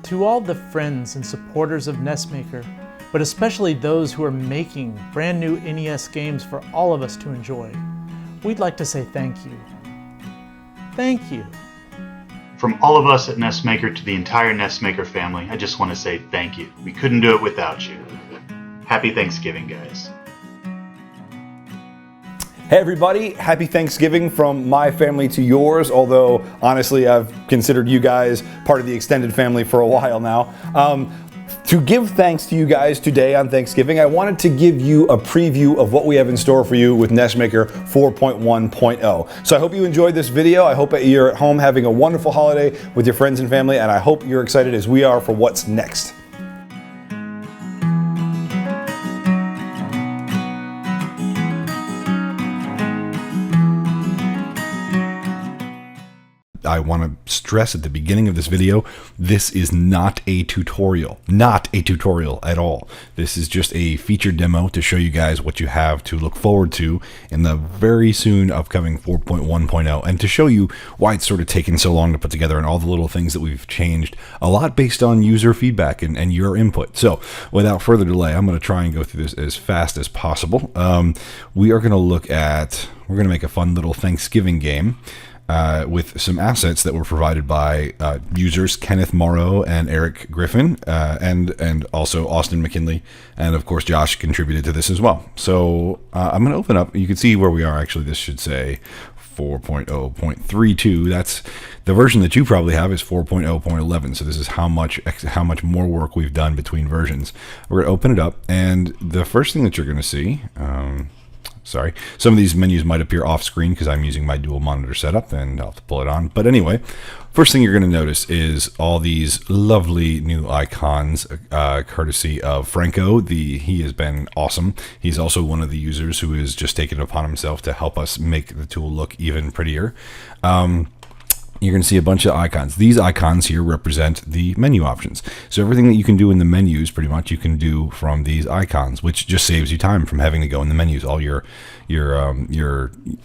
To all the friends and supporters of NESmaker, but especially those who are making brand new NES games for all of us to enjoy, we'd like to say thank you. Thank you. From all of us at NESmaker to the entire NESmaker family, I just want to say thank you. We couldn't do it without you. Happy Thanksgiving, guys. Hey everybody, happy Thanksgiving from my family to yours, although honestly I've considered you guys part of the extended family for a while now. To give thanks to you guys today on Thanksgiving, I wanted to give you a preview of what we have in store for you with NESmaker 4.1.0. So I hope you enjoyed this video. I hope that you're at home having a wonderful holiday with your friends and family, and I hope you're excited as we are for what's next. I want to stress at the beginning of this video, this is not a tutorial. Not a tutorial at all. This is just a featured demo to show you guys what you have to look forward to in the very soon upcoming 4.1.0, and to show you why it's sort of taken so long to put together and all the little things that we've changed, a lot based on user feedback and your input. So without further delay, I'm going to try and go through this as fast as possible. We are going to look at, we're going to make a fun little Thanksgiving game. With some assets that were provided by users Kenneth Morrow and Eric Griffin, and also Austin McKinley, and of course Josh contributed to this as well. So I'm going to open up. You can see where we are. Actually, this should say 4.0.32. That's the version that you probably have is 4.0.11. So this is how much more work we've done between versions. We're going to open it up, and the first thing that you're going to see. Sorry, some of these menus might appear off screen because I'm using my dual monitor setup and I'll have to pull it on. But anyway, first thing you're going to notice is all these lovely new icons, courtesy of Franco. He has been awesome. He's also one of the users who has just taken it upon himself to help us make the tool look even prettier. You're going to see a bunch of icons. These icons here represent the menu options. So everything that you can do in the menus, pretty much, you can do from these icons, which just saves you time from having to go in the menus. All your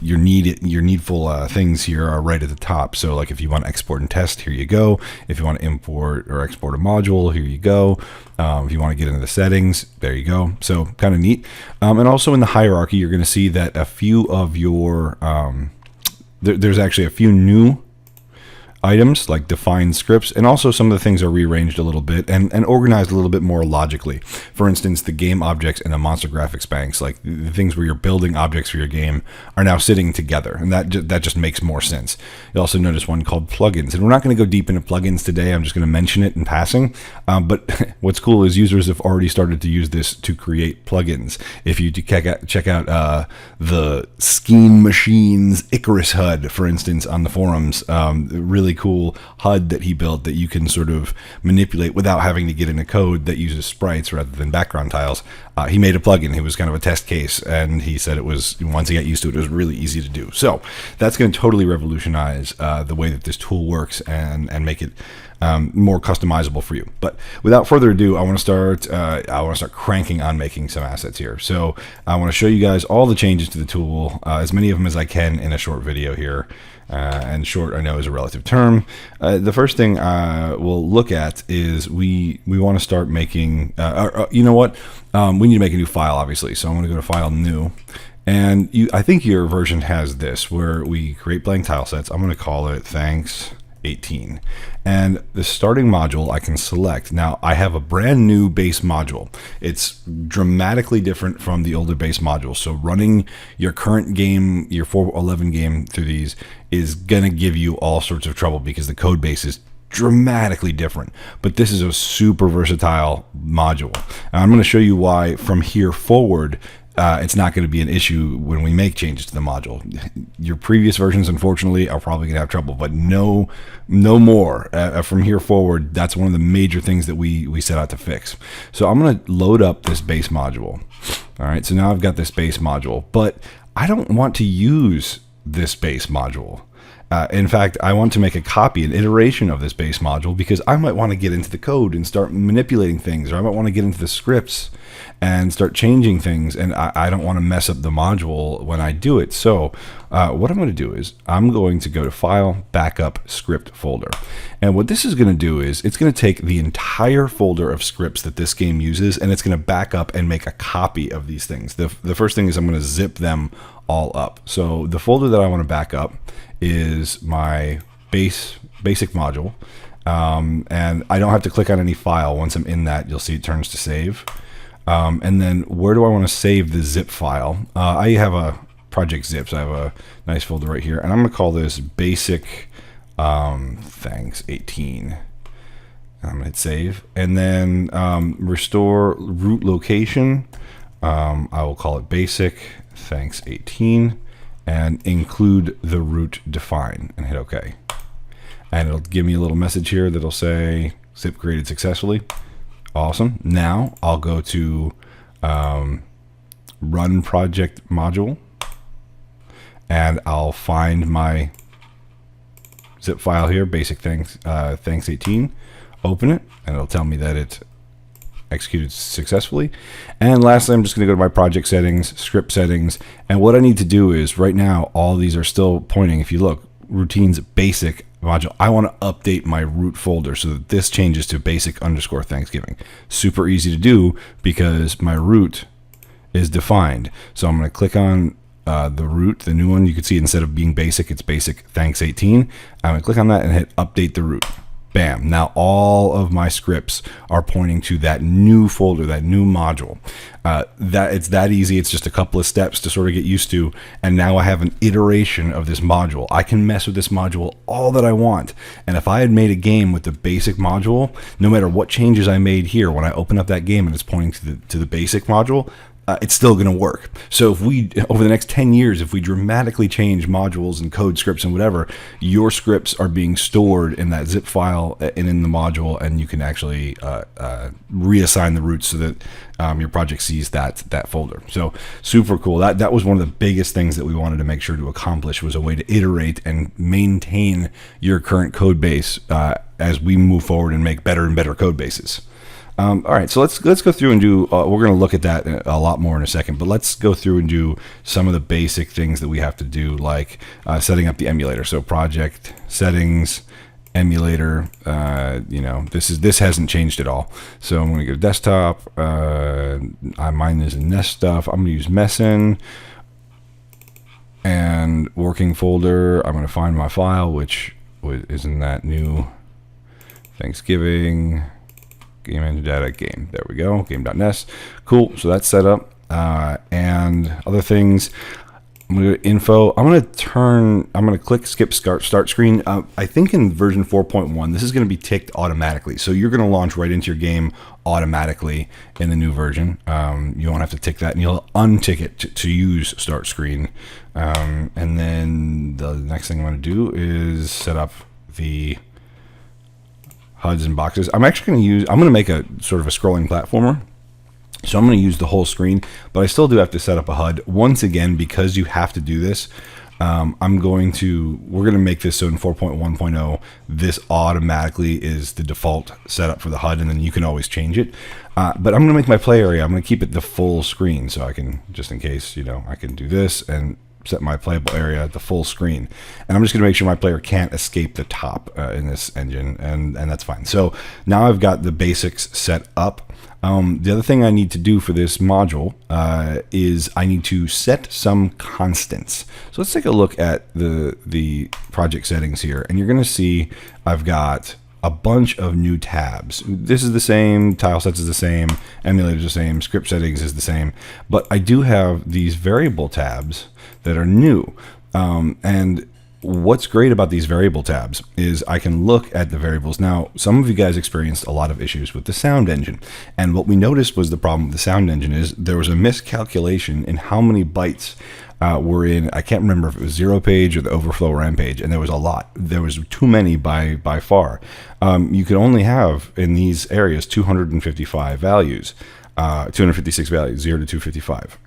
needful things here are right at the top. So like if you want to export and test, here you go. If you want to import or export a module, here you go. If you want to get into the settings, there you go. So kind of neat. And also in the hierarchy, you're going to see that a few of your there's actually a few new items like defined scripts, and also some of the things are rearranged a little bit and organized a little bit more logically. For instance, the game objects and the monster graphics banks, like the things where you're building objects for your game, are now sitting together, and that just makes more sense. You'll also notice one called plugins, and we're not going to go deep into plugins today. I'm just going to mention it in passing. But what's cool is users have already started to use this to create plugins. If you check out the Scheme Machines Icarus HUD, for instance, on the forums, really cool HUD that he built that you can sort of manipulate without having to get into code that uses sprites rather than background tiles. He made a plugin. It was kind of a test case, and he said it was, once he got used to it, it was really easy to do. So that's going to totally revolutionize the way that this tool works and make it more customizable for you. But without further ado, I want to start cranking on making some assets here. So I want to show you guys all the changes to the tool, as many of them as I can in a short video here. And short, I know, is a relative term. The first thing we'll look at is we want to start making, you know what? We need to make a new file, obviously. So I'm going to go to File, New. And I think your version has this, where we create blank tile sets. I'm going to call it Thanks 18, and the starting module I can select. Now I have a brand new base module. It's dramatically different from the older base module, so running your current game, your 4.11 game, through these is gonna give you all sorts of trouble because the code base is dramatically different. But this is a super versatile module, and I'm going to show you why from here forward it's not going to be an issue when we make changes to the module. Your previous versions, unfortunately, are probably going to have trouble, but no more. From here forward, that's one of the major things that we set out to fix. So I'm going to load up this base module. All right, so now I've got this base module, but I don't want to use this base module. In fact, I want to make a copy, an iteration of this base module, because I might want to get into the code and start manipulating things, or I might want to get into the scripts and start changing things, and I don't want to mess up the module when I do it. So what I'm going to do is I'm going to go to File, Backup, Script folder. And what this is going to do is it's going to take the entire folder of scripts that this game uses, and it's going to back up and make a copy of these things. The first thing is I'm going to zip them all up. So the folder that I want to back up is my basic module. And I don't have to click on any file. Once I'm in that, you'll see it turns to save. And then where do I want to save the zip file? I have a project zips. I have a nice folder right here, and I'm going to call this basic thanks 18. I'm going to hit save, and then restore root location. I will call it basic thanks 18 and include the root define and hit OK. And it'll give me a little message here that'll say zip created successfully. Awesome. Now I'll go to run project module, and I'll find my zip file here, basic thanks 18, open it, and it'll tell me that it executed successfully. And lastly, I'm just going to go to my project settings, script settings, and what I need to do is right now all these are still pointing. If you look, routines basic module, I want to update my root folder so that this changes to basic_Thanksgiving. Super easy to do because my root is defined. So I'm going to click on the root, the new one. You can see instead of being basic, it's basic thanks 18. I'm going to click on that and hit update the root. Bam. Now all of my scripts are pointing to that new folder, that new module. That it's that easy. It's just a couple of steps to sort of get used to. And now I have an iteration of this module. I can mess with this module all that I want. And if I had made a game with the basic module, no matter what changes I made here, when I open up that game and it's pointing to the basic module, it's still going to work. So if we, over the next 10 years, if we dramatically change modules and code scripts and whatever, your scripts are being stored in that zip file and in the module, and you can actually reassign the roots so that your project sees that folder. So super cool. That was one of the biggest things that we wanted to make sure to accomplish, was a way to iterate and maintain your current code base as we move forward and make better and better code bases. All right, so let's go through and do, we're going to look at that a lot more in a second, but let's go through and do some of the basic things that we have to do, like setting up the emulator. So project, settings, emulator, this hasn't changed at all. So I'm going to go to desktop, mine is in Nest stuff. I'm going to use Messin, and working folder, I'm going to find my file, which is in that new Thanksgiving game engine data game. There we go, game.nest. Cool. So that's set up. And other things, I'm going to go to info. I'm going to click skip start screen. I think in version 4.1, this is going to be ticked automatically. So you're going to launch right into your game automatically in the new version. You won't have to tick that, and you'll untick it to use start screen. And then the next thing I'm going to do is set up the HUDs and boxes. I'm going to make a sort of a scrolling platformer. So I'm going to use the whole screen, but I still do have to set up a HUD. Once again, because you have to do this, we're going to make this so in 4.1.0, this automatically is the default setup for the HUD, and then you can always change it. But I'm going to make my play area, I'm going to keep it the full screen, so I can, just in case, I can do this and set my playable area at the full screen. And I'm just going to make sure my player can't escape the top in this engine, and that's fine. So now I've got the basics set up. The other thing I need to do for this module is I need to set some constants. So let's take a look at the project settings here, and you're going to see I've got a bunch of new tabs. This is the same, tile sets is the same, emulator is the same, script settings is the same, but I do have these variable tabs that are new. And what's great about these variable tabs is I can look at the variables. Now, some of you guys experienced a lot of issues with the sound engine, and what we noticed was the problem with the sound engine is there was a miscalculation in how many bytes were in, I can't remember if it was Zero Page or the Overflow RAM page, and there was a lot. There was too many by far. You could only have in these areas 255 values, 256 values, 0 to 255.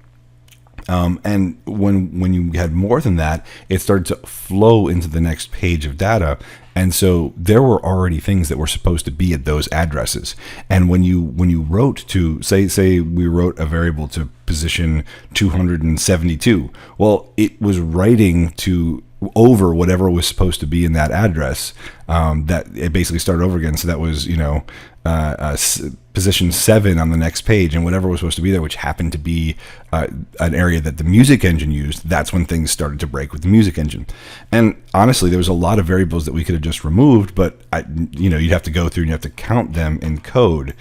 And when you had more than that, it started to flow into the next page of data. And so there were already things that were supposed to be at those addresses. And when you wrote to say we wrote a variable to position 272, well, it was writing to over whatever was supposed to be in that address. That it basically started over again. So that was position 7 on the next page, and whatever was supposed to be there, which happened to be an area that the music engine used. That's when things started to break with the music engine. And honestly, there was a lot of variables that we could have just removed, but you'd have to go through and you have to count them in code.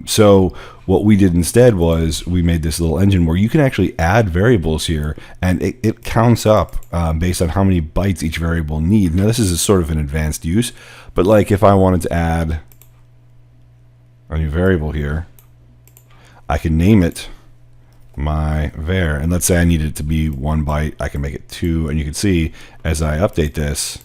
So what we did instead was we made this little engine where you can actually add variables here, and it counts up based on how many bytes each variable needs. Now this is a sort of an advanced use, but like if I wanted to add a new variable here, I can name it my var, and let's say I need it to be 1 byte, I can make it 2, and you can see as I update this,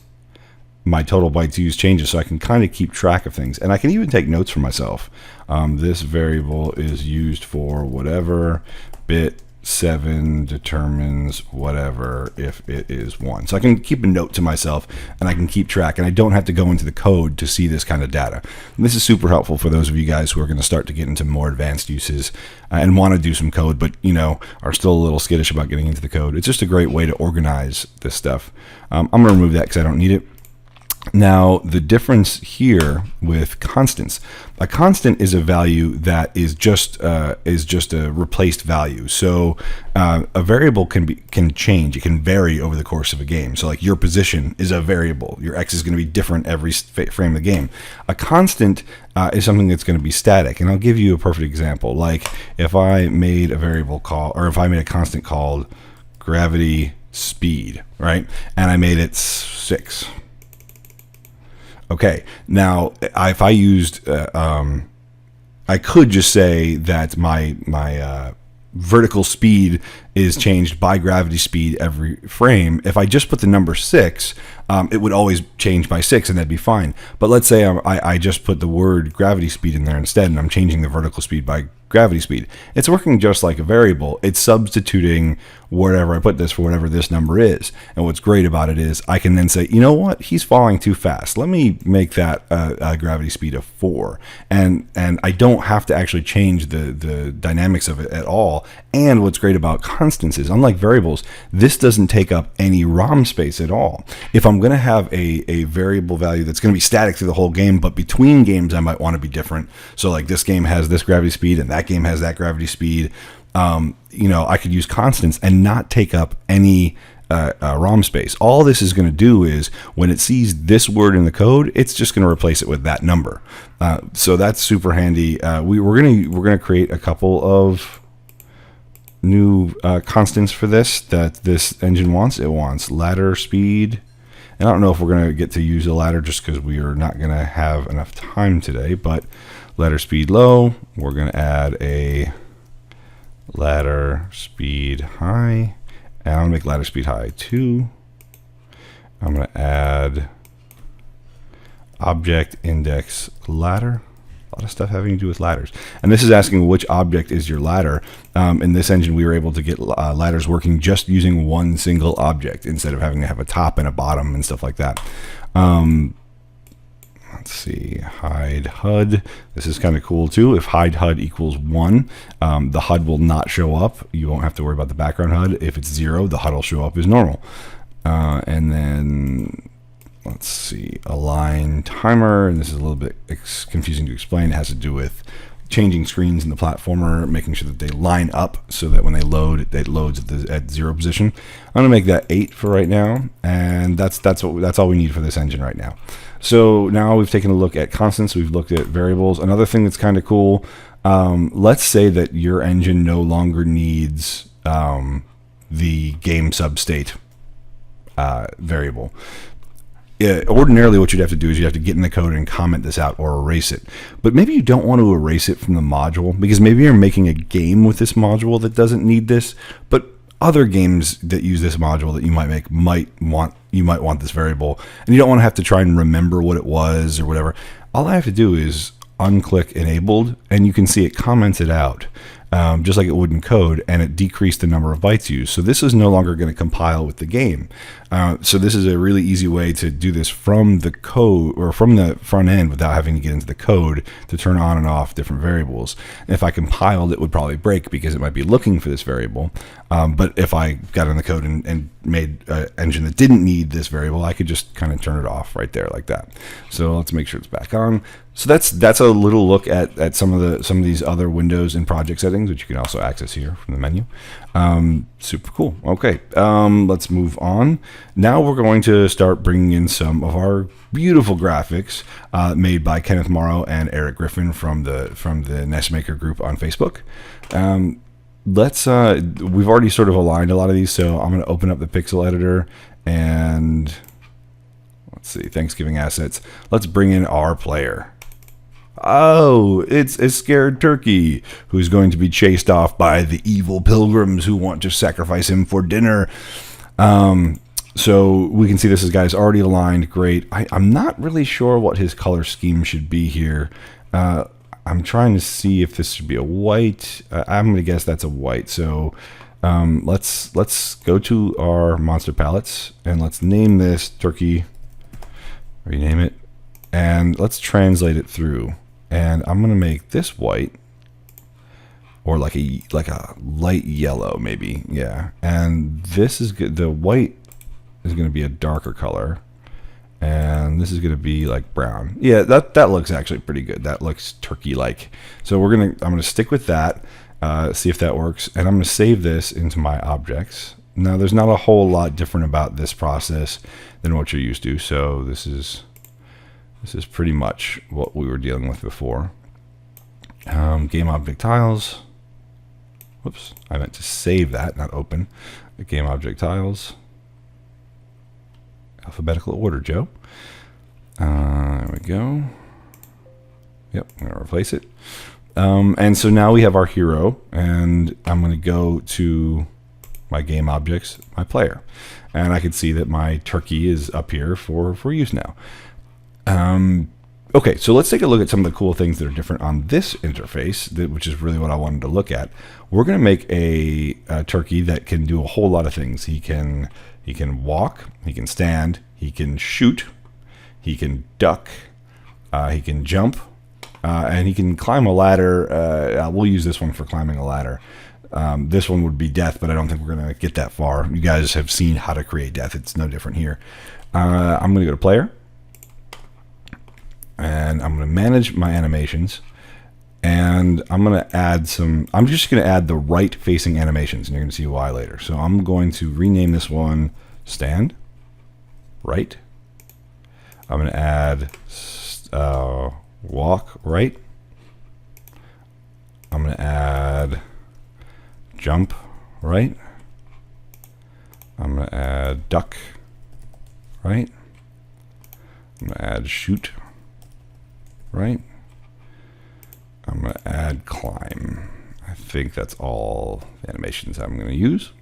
my total bytes used changes, so I can kind of keep track of things, and I can even take notes for myself. This variable is used for whatever, bit 7 determines whatever if it is 1. So I can keep a note to myself, and I can keep track, and I don't have to go into the code to see this kind of data. And this is super helpful for those of you guys who are going to start to get into more advanced uses and want to do some code, but are still a little skittish about getting into the code. It's just a great way to organize this stuff. I'm going to remove that because I don't need it. Now, the difference here with constants, a constant is a value that is just a replaced value. So a variable can change. It can vary over the course of a game. So like your position is a variable. Your X is going to be different every frame of the game. A constant is something that's going to be static. And I'll give you a perfect example. Like if I made a variable call, or if I made a constant called gravity speed, right? And I made it 6. Okay, now if I used, I could just say that my vertical speed is changed by gravity speed every frame. If I just put the number 6, it would always change by 6, and that'd be fine. But let's say I just put the word gravity speed in there instead, and I'm changing the vertical speed by gravity speed. It's working just like a variable. It's substituting wherever I put this for whatever this number is. And what's great about it is I can then say, you know what, he's falling too fast. Let me make that a gravity speed of 4. And I don't have to actually change the dynamics of it at all. And what's great about constants is, unlike variables, this doesn't take up any ROM space at all. If I'm going to have a variable value that's going to be static through the whole game, but between games I might want to be different. So like this game has this gravity speed and that game has that gravity speed. I could use constants and not take up any ROM space. All this is going to do is when it sees this word in the code, it's just going to replace it with that number. So that's super handy. We're going to create a couple of new constants for that this engine wants. It wants ladder speed. And I don't know if we're going to get to use a ladder just because we are not going to have enough time today, but ladder speed low, we're going to add a ladder speed high, and I'm going to make ladder speed high 2. I'm going to add object index ladder. A lot of stuff having to do with ladders. And this is asking which object is your ladder. In this engine, we were able to get ladders working just using one single object instead of having to have a top and a bottom and stuff like that. Let's see, hide HUD. This is kind of cool too. If hide HUD equals 1, the HUD will not show up. You won't have to worry about the background HUD. If it's 0, the HUD will show up as normal. And then let's see, align timer, and this is a little bit confusing to explain. It has to do with changing screens in the platformer, making sure that they line up so that when they load, it loads at 0 position. I'm gonna make that 8 for right now, and that's all we need for this engine right now. So now we've taken a look at constants, we've looked at variables. Another thing that's kind of cool, let's say that your engine no longer needs the game substate variable. Ordinarily what you'd have to do is you'd have to get in the code and comment this out or erase it. But maybe you don't want to erase it from the module because maybe you're making a game with this module that doesn't need this, but other games that use this module that you might make might want this variable, and you don't want to have to try and remember what it was or whatever. All I have to do is unclick enabled, and you can see it comments it out. just like it would in code, and it decreased the number of bytes used. So this is no longer going to compile with the game. So this is a really easy way to do this from the code or from the front end without having to get into the code to turn on and off different variables. And if I compiled, it would probably break because it might be looking for this variable. But if I got in the code and made an engine that didn't need this variable, I could just kind of turn it off right there like that. So let's make sure it's back on. So that's a little look at some of these other windows and project settings, which you can also access here from the menu. Super cool. Okay, let's move on. Now we're going to start bringing in some of our beautiful graphics made by Kenneth Morrow and Eric Griffin from the NESmaker group on Facebook. We've already sort of aligned a lot of these, so I'm going to open up the pixel editor and let's see, Thanksgiving assets. Let's bring in our player. Oh, it's a scared turkey who's going to be chased off by the evil pilgrims who want to sacrifice him for dinner. So we can see this guy's already aligned. Great. I'm not really sure what his color scheme should be here. I'm trying to see if this should be a white. I'm going to guess that's a white. So let's go to our monster palettes and let's name this turkey. Rename it. And let's translate it through. And I'm going to make this white, or like a light yellow maybe. Yeah. And this is good. The white is going to be a darker color. And this is going to be like brown. Yeah, that looks actually pretty good. That looks turkey-like. So I'm going to stick with that, see if that works. And I'm going to save this into my objects. Now, there's not a whole lot different about this process than what you're used to. So this is pretty much what we were dealing with before. Game object tiles. Whoops, I meant to save that, not open. The game object tiles. Alphabetical order, Joe. There we go. Yep, I'm going to replace it. And so now we have our hero, and I'm going to go to my game objects, my player. And I can see that my turkey is up here for use now. Okay, so let's take a look at some of the cool things that are different on this interface, which is really what I wanted to look at. We're going to make a turkey that can do a whole lot of things. He can walk, he can stand, he can shoot, he can duck, he can jump, and he can climb a ladder. We'll use this one for climbing a ladder. This one would be death, but I don't think we're going to get that far. You guys have seen how to create death. It's no different here. I'm going to go to player. And I'm going to manage my animations, and I'm going to add I'm just going to add the right facing animations, and you're going to see why later. So I'm going to rename this one stand right. I'm going to add walk right. I'm going to add jump right. I'm going to add duck right. I'm going to add shoot right. I'm going to add climb. I think that's all the animations I'm going to use.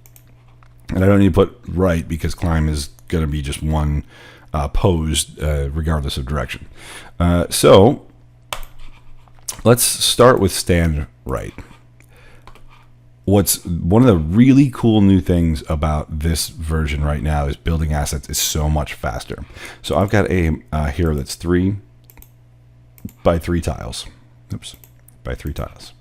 And I don't need to put right because climb is going to be just one pose regardless of direction. So let's start with stand right. What's one of the really cool new things about this version right now is building assets is so much faster. So I've got a hero that's 3 by 3 tiles. Oops, by 3 tiles.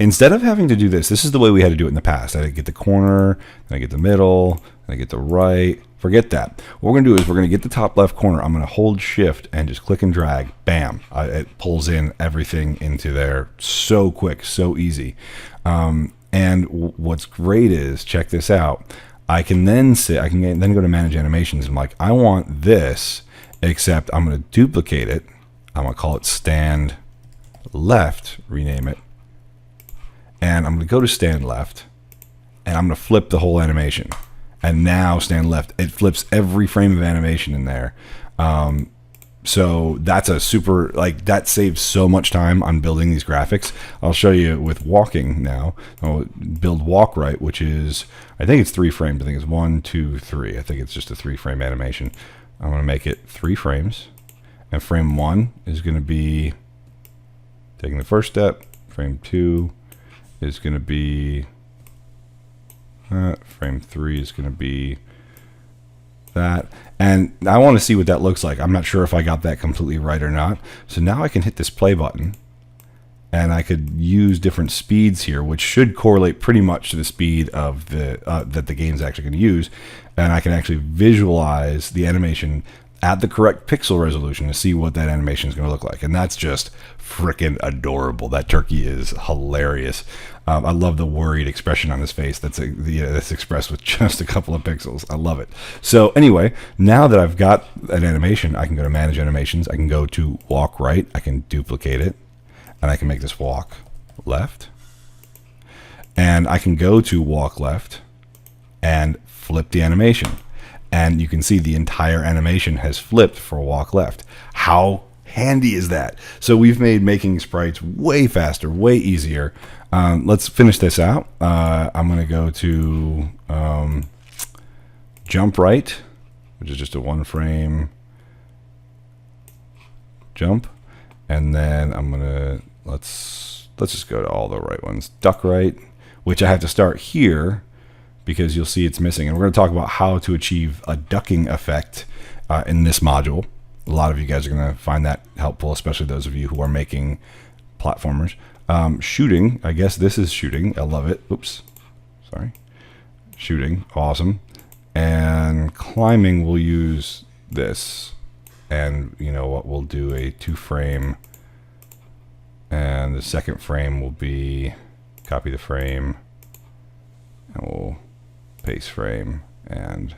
Instead of having to do this is the way we had to do it in the past. I get the corner, then I get the middle, then I get the right. Forget that. What we're going to do is we're going to get the top left corner. I'm going to hold shift and just click and drag. Bam. It pulls in everything into there so quick, so easy. And what's great is, check this out. I can then go to manage animations. I'm like, I want this, except I'm going to duplicate it. I'm going to call it stand left, rename it. And I'm going to go to stand left, and I'm going to flip the whole animation. And now stand left, it flips every frame of animation in there. So that's a super, that saves so much time on building these graphics. I'll show you with walking now. I'll build walk right, which is, I think it's 3 frames. I think it's 1, 2, 3. I think it's just a 3-frame animation. I'm going to make it 3 frames. And frame 1 is going to be taking the first step, frame 2, is going to be that. Frame 3 is going to be that. And I want to see what that looks like. I'm not sure if I got that completely right or not. So now I can hit this play button, and I could use different speeds here, which should correlate pretty much to the speed of the that the game's actually going to use. And I can actually visualize the animation at the correct pixel resolution to see what that animation is going to look like. And that's just freaking adorable. That turkey is hilarious. I love the worried expression on his face that's expressed with just a couple of pixels. I love it. So anyway, now that I've got an animation, I can go to Manage Animations. I can go to Walk Right. I can duplicate it, and I can make this walk left. And I can go to Walk Left and flip the animation. And you can see the entire animation has flipped for Walk Left. How handy is that? So we've made making sprites way faster, way easier. Let's finish this out. I'm going to go to Jump Right, which is just a 1-frame jump. And then I'm going to, let's just go to all the right ones. Duck Right, which I have to start here, because you'll see it's missing. And we're going to talk about how to achieve a ducking effect in this module. A lot of you guys are going to find that helpful, especially those of you who are making platformers. Shooting, I guess this is shooting. I love it. Oops, sorry. Shooting, awesome. And climbing, we'll use this. And you know what, we'll do a 2-frame. And the second frame will be, copy the frame. And we'll paste frame and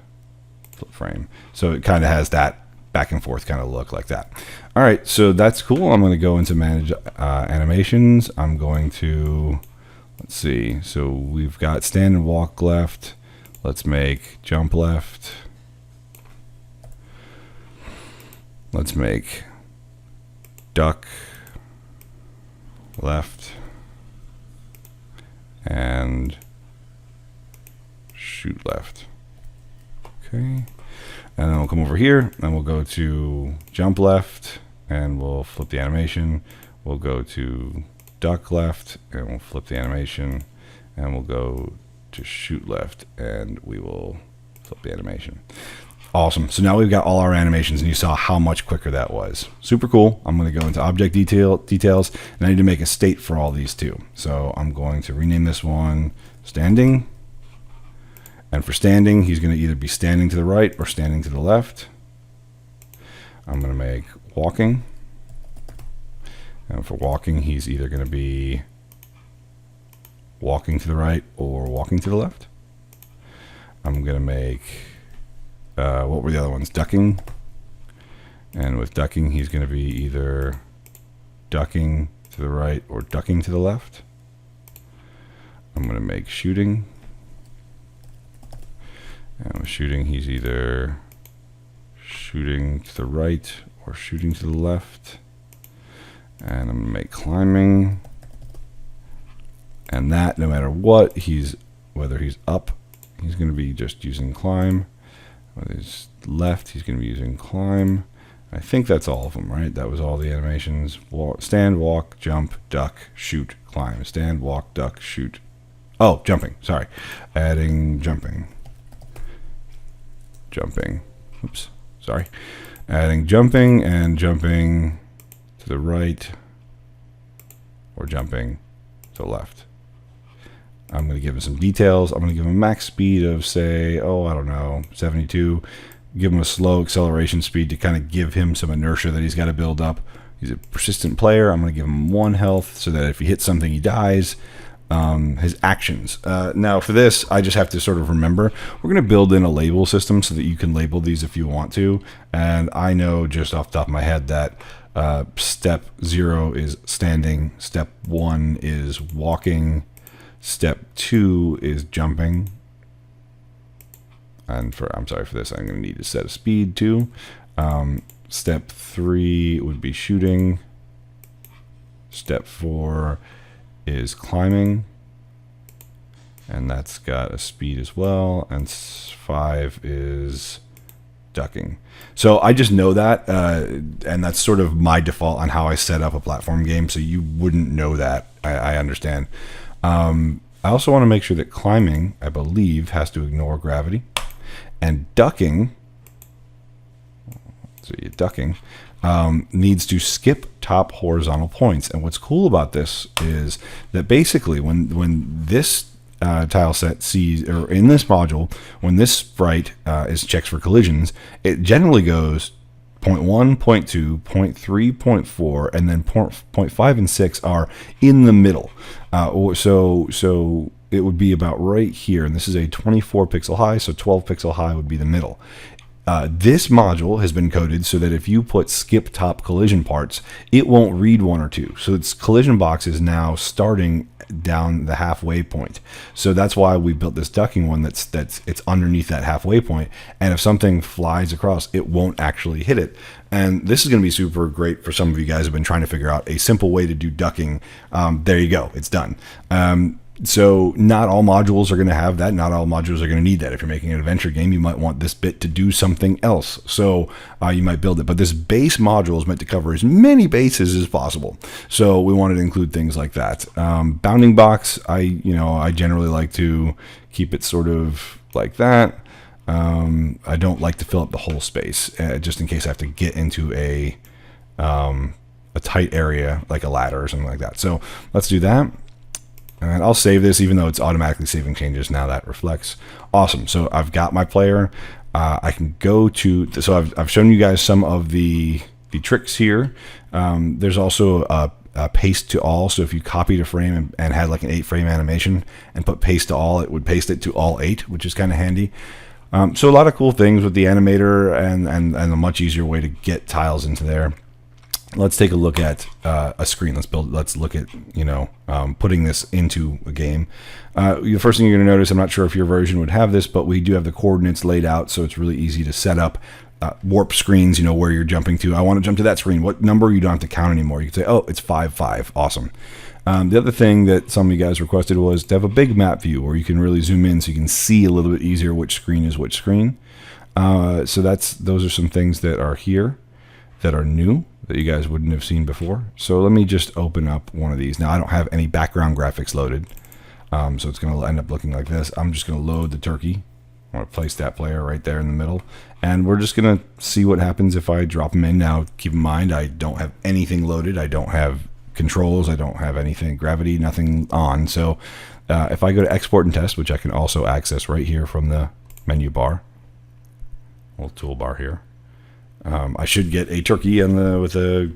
flip frame. So it kind of has that back and forth kind of look like that. All right, so that's cool. I'm going to go into Manage Animations. I'm going to, let's see. So we've got Stand and Walk Left. Let's make Jump Left. Let's make Duck Left. And Shoot Left. Okay. And then we'll come over here and we'll go to Jump Left and we'll flip the animation. We'll go to Duck Left and we'll flip the animation, and we'll go to Shoot Left and we will flip the animation. Awesome. So now we've got all our animations, and you saw how much quicker that was. Super cool. I'm going to go into object details, and I need to make a state for all these too. So I'm going to rename this one Standing. And for standing, he's going to either be standing to the right or standing to the left. I'm going to make walking. And for walking, he's either going to be walking to the right or walking to the left. I'm going to make, what were the other ones? Ducking. And with ducking, he's going to be either ducking to the right or ducking to the left. I'm going to make shooting. And with shooting, he's either shooting to the right or shooting to the left. And I'm going to make climbing. And that, no matter what, whether he's up, he's going to be just using climb. Whether he's left, he's going to be using climb. I think that's all of them, right? That was all the animations. Stand, walk, jump, duck, shoot, climb. Stand, walk, duck, shoot. Oh, jumping. Sorry. Adding jumping. Jumping. Oops. Sorry. Adding jumping and jumping to the right or jumping to the left. I'm going to give him some details. I'm going to give him a max speed of, say, I don't know, 72. Give him a slow acceleration speed to kind of give him some inertia that he's got to build up. He's a persistent player. I'm going to give him 1 health so that if he hits something, he dies. His actions. Now for this, I just have to sort of remember, we're going to build in a label system so that you can label these if you want to. And I know just off the top of my head that step 0 is standing, step 1 is walking, step 2 is jumping. And I'm sorry for this, I'm going to need to set a speed too. Step 3 would be shooting. Step 4 is climbing, and that's got a speed as well. And 5 is ducking. So I just know that, and that's sort of my default on how I set up a platform game. So you wouldn't know that. I understand. I also want to make sure that climbing, I believe, has to ignore gravity. And ducking, needs to skip top horizontal points. And what's cool about this is that basically when this tile set sees, or in this module, when this sprite is checks for collisions, it generally goes 0.1, 0.2, 0.3, 0.4, and then 0.5 and 6 are in the middle. So it would be about right here, and this is a 24 pixel high, so 12 pixel high would be the middle. This module has been coded so that if you put skip top collision parts, it won't read 1 or 2. So its collision box is now starting down the halfway point. So that's why we built this ducking one it's underneath that halfway point. And if something flies across, it won't actually hit it. And this is going to be super great for some of you guys who have been trying to figure out a simple way to do ducking. There you go. It's done. So not all modules are going to have that. Not all modules are going to need that. If you're making an adventure game, you might want this bit to do something else. So you might build it. But this base module is meant to cover as many bases as possible. So we wanted to include things like that. Bounding box, I generally like to keep it sort of like that. I don't like to fill up the whole space, just in case I have to get into a tight area like a ladder or something like that. So let's do that. And I'll save this, even though it's automatically saving changes. Now that reflects. Awesome. So I've got my player. I can go to, so I've shown you guys some of the tricks here. There's also a paste to all. So if you copied a frame and had like an 8-frame animation and put paste to all, it would paste it to all 8, which is kind of handy. So a lot of cool things with the animator and a much easier way to get tiles into there. Let's take a look at a screen. Let's look at putting this into a game. The first thing you're going to notice, I'm not sure if your version would have this, but we do have the coordinates laid out, so it's really easy to set up warp screens. Where you're jumping to. I want to jump to that screen. What number? You don't have to count anymore. You can say, oh, it's 5, 5. Awesome. The other thing that some of you guys requested was to have a big map view where you can really zoom in, so you can see a little bit easier which screen is which screen. So those are some things that are here that are new, that you guys wouldn't have seen before. So let me just open up one of these. Now I don't have any background graphics loaded, so it's going to end up looking like this. I'm just going to load the turkey. I'm going to place that player right there in the middle, and we're just going to see what happens if I drop them in. Now keep in mind, I don't have anything loaded. I don't have controls. I don't have anything, gravity, nothing on. So if I go to export and test, which I can also access right here from the menu bar, little toolbar here, I should get a turkey with a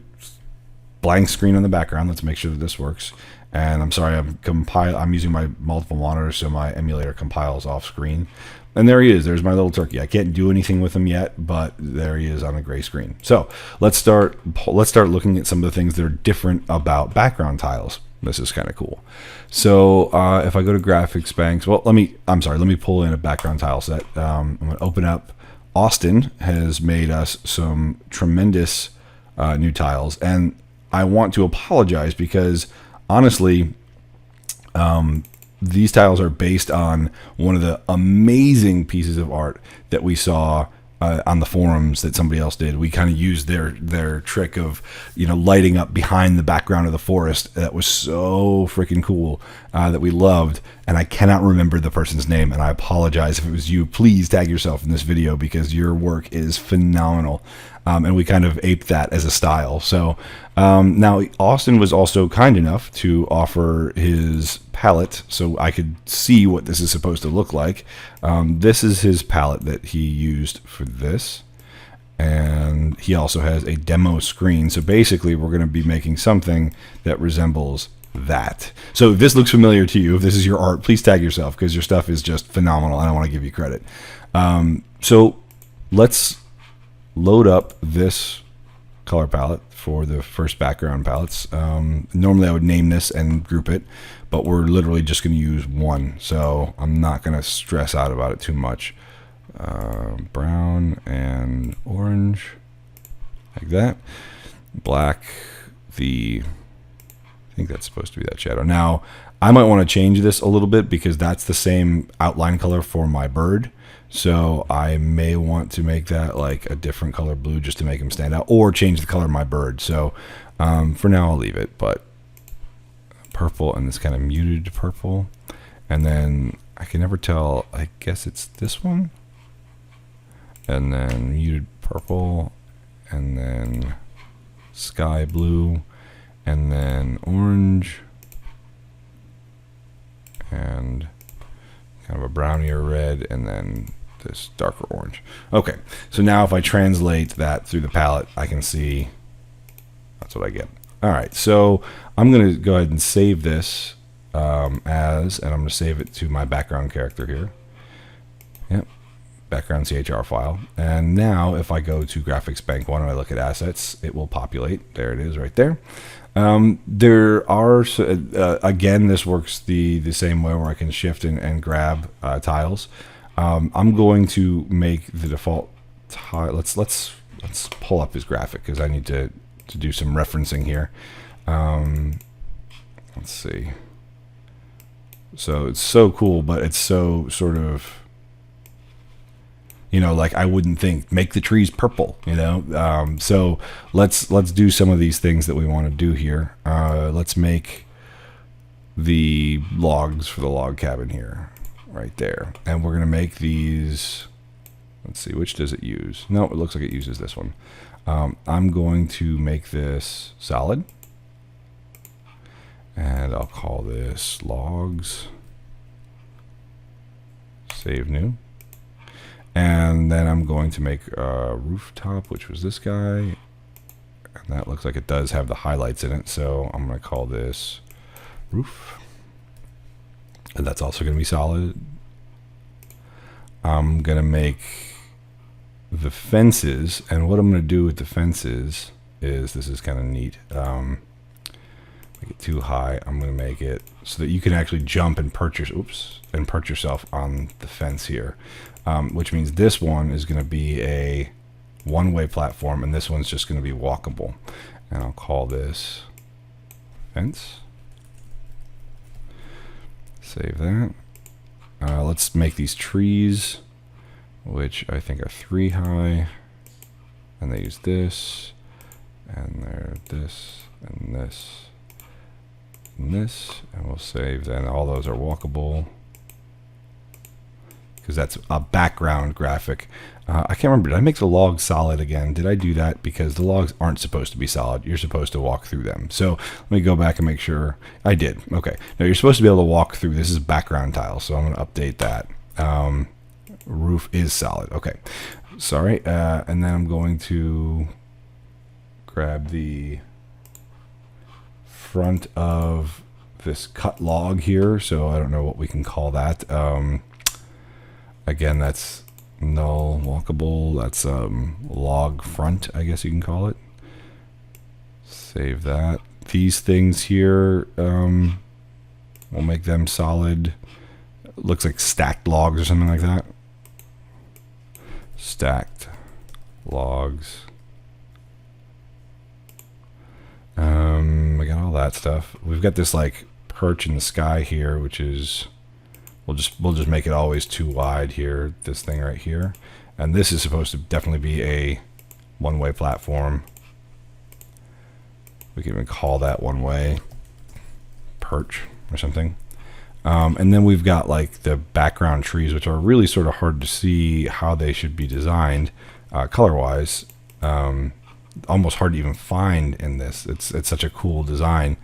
blank screen on the background. Let's make sure that this works. And I'm sorry, I'm using my multiple monitors, so my emulator compiles off screen. And there he is. There's my little turkey. I can't do anything with him yet, but there he is on a gray screen. So let's start looking at some of the things that are different about background tiles. This is kind of cool. So if I go to graphics banks, let me pull in a background tile set. I'm going to open up. Austin has made us some tremendous new tiles, and I want to apologize because honestly, these tiles are based on one of the amazing pieces of art that we saw on the forums that somebody else did. We kind of used their trick of lighting up behind the background of the forest. That was so freaking cool, that we loved, and I cannot remember the person's name, and I apologize if it was you. Please tag yourself in this video because your work is phenomenal, and we kind of aped that as a style. So now Austin was also kind enough to offer his palette so I could see what this is supposed to look like. This is his palette that he used for this, and he also has a demo screen. So basically we're going to be making something that resembles that. So if this looks familiar to you, if this is your art, please tag yourself because your stuff is just phenomenal and I want to give you credit. So let's load up this color palette for the first background palettes. Normally I would name this and group it, but we're literally just going to use one, so I'm not going to stress out about it too much. Brown and orange, like that. Black, I think that's supposed to be that shadow. Now I might want to change this a little bit because that's the same outline color for my bird. So I may want to make that like a different color blue just to make him stand out, or change the color of my bird. So for now I'll leave it, but purple and this kind of muted purple. And then I can never tell, I guess it's this one. And then muted purple, and then sky blue, and then orange, and kind of a brownier red, and then this darker orange. Okay, so now if I translate that through the palette, I can see that's what I get. All right, so I'm going to go ahead and save this and I'm going to save it to my background character here. Yep, background CHR file. And now if I go to Graphics Bank 1 and I look at assets, it will populate. There it is right there. There are, again, this works the same way where I can shift and grab tiles. I'm going to make the default tile. Let's pull up his graphic because I need to do some referencing here. Let's see. So it's so cool, but it's so sort of, you know, like I wouldn't think make the trees purple, you know. So let's do some of these things that we want to do here. Let's make the logs for the log cabin here, right there, and we're gonna make these. Let's see, which does it use? No, it looks like it uses this one. I'm going to make this solid, and I'll call this logs. Save new. And then I'm going to make a rooftop, which was this guy. And that looks like it does have the highlights in it. So I'm going to call this roof. And that's also going to be solid. I'm going to make the fences. And what I'm going to do with the fences is, this is kind of neat. Make it too high. I'm going to make it so that you can actually jump and perch yourself on the fence here. Which means this one is going to be a one-way platform, and this one's just going to be walkable. And I'll call this fence. Save that. Let's make these trees, which I think are 3 high. And they use this, and they're this, and this, and this. And we'll save that. All those are walkable, because that's a background graphic. I can't remember, did I make the logs solid again? Did I do that? Because the logs aren't supposed to be solid. You're supposed to walk through them. So let me go back and make sure I did. Okay, now you're supposed to be able to walk through. This is background tile, so I'm going to update that. Roof is solid. Okay, sorry. And then I'm going to grab the front of this cut log here. So I don't know what we can call that. Again, that's null walkable. That's log front, I guess you can call it. Save that. These things here, we'll make them solid. Looks like stacked logs or something like that. Stacked logs. I got all that stuff. We've got this like perch in the sky here, which is, we'll just make it always too wide here, this thing right here. And this is supposed to definitely be a one-way platform. We can even call that one-way perch or something. And then we've got like the background trees, which are really sort of hard to see how they should be designed color-wise. Almost hard to even find in this. It's such a cool design.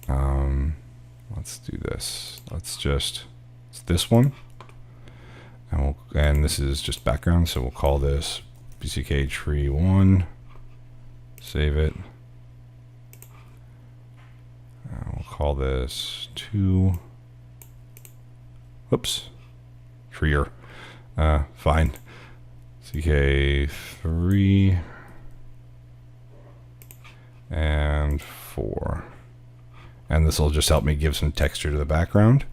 Let's do this. Let's just, it's this one, and this is just background, so we'll call this BCK tree 1. Save it. We'll call this 2. Whoops, treer. Fine. CK 3 and 4. And this will just help me give some texture to the background.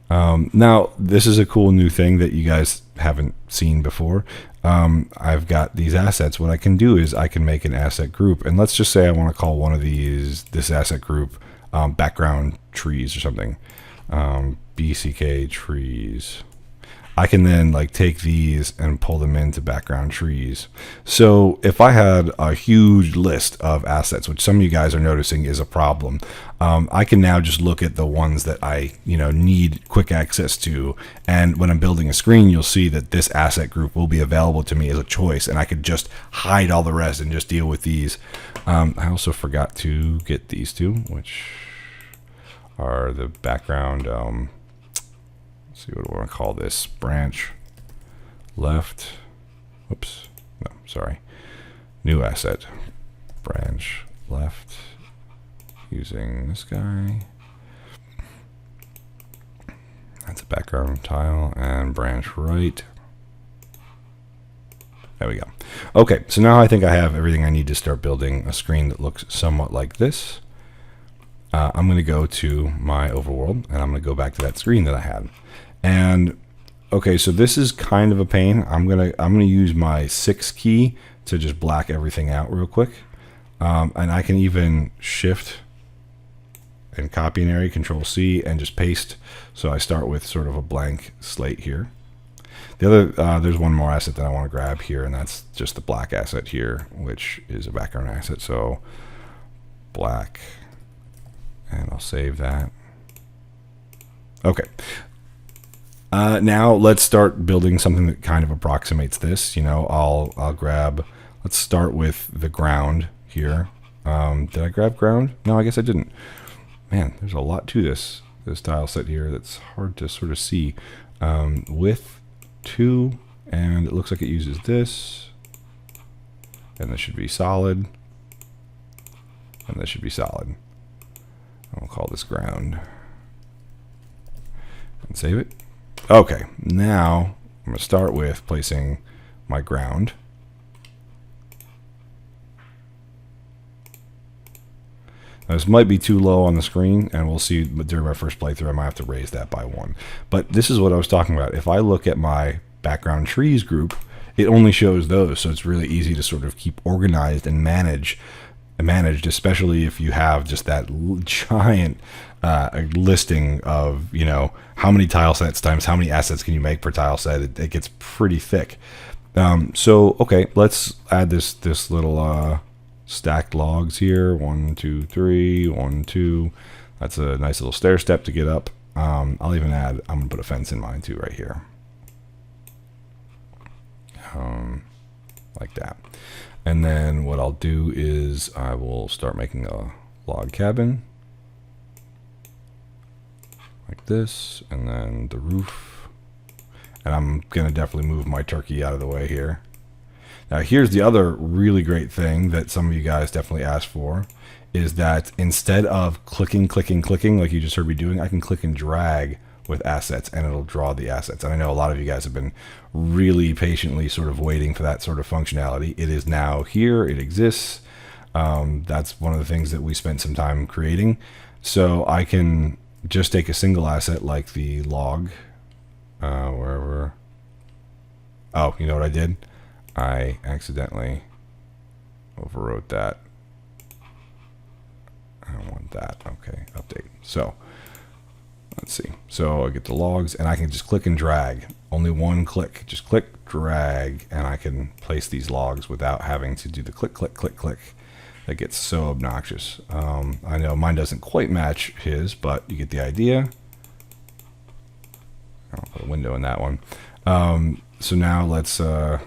Now, this is a cool new thing that you guys haven't seen before. I've got these assets. What I can do is I can make an asset group. And let's just say I want to call one of these, this asset group, background trees or something. BCK trees. I can then like take these and pull them into background trees. So if I had a huge list of assets, which some of you guys are noticing is a problem, I can now just look at the ones that I need quick access to. And when I'm building a screen, you'll see that this asset group will be available to me as a choice, and I could just hide all the rest and just deal with these. I also forgot to get these two, which are the background. See, what do I want to call this? Branch left. Whoops. No, sorry. New asset. Branch left. Using this guy. That's a background tile. And branch right. There we go. Okay, so now I think I have everything I need to start building a screen that looks somewhat like this. I'm going to go to my overworld, and I'm going to go back to that screen that I had. And okay, so this is kind of a pain. I'm gonna use my 6 key to just black everything out real quick, and I can even shift and copy an area, Control C, and just paste. So I start with sort of a blank slate here. The other there's one more asset that I want to grab here, and that's just the black asset here, which is a background asset. So black, and I'll save that. Okay. Now let's start building something that kind of approximates this. I'll grab, let's start with the ground here. Did I grab ground? No, I guess I didn't. Man, there's a lot to this tile set here that's hard to sort of see. Width 2, and it looks like it uses this, and this should be solid, and this should be solid. I'll call this ground and save it. Okay, now I'm going to start with placing my ground. Now, this might be too low on the screen, and we'll see during my first playthrough I might have to raise that by 1. But this is what I was talking about. If I look at my background trees group, it only shows those, so it's really easy to sort of keep organized and managed, especially if you have just that giant listing of how many tile sets times how many assets can you make per tile set. It gets pretty thick. So okay, let's add this little stacked logs here. 1, 2, 3, 1, 2. That's a nice little stair step to get up. I'll even add, I'm gonna put a fence in mine too right here, like that. And then what I'll do is I will start making a log cabin like this, and then the roof. And I'm going to definitely move my turkey out of the way here. Now here's the other really great thing that some of you guys definitely asked for, is that instead of clicking like you just heard me doing, I can click and drag with assets, and it'll draw the assets. And I know a lot of you guys have been really patiently sort of waiting for that sort of functionality. It is now here. It exists. That's one of the things that we spent some time creating. So I can just take a single asset like the log, wherever. Oh, you know what I did? I accidentally overwrote that. I don't want that. Okay, update. So let's see. So I get the logs, and I can just click and drag. Only one click. Just click, drag, and I can place these logs without having to do the click, click, click, click. That gets so obnoxious. I know mine doesn't quite match his, but you get the idea. I'll put a window in that one. So now let's the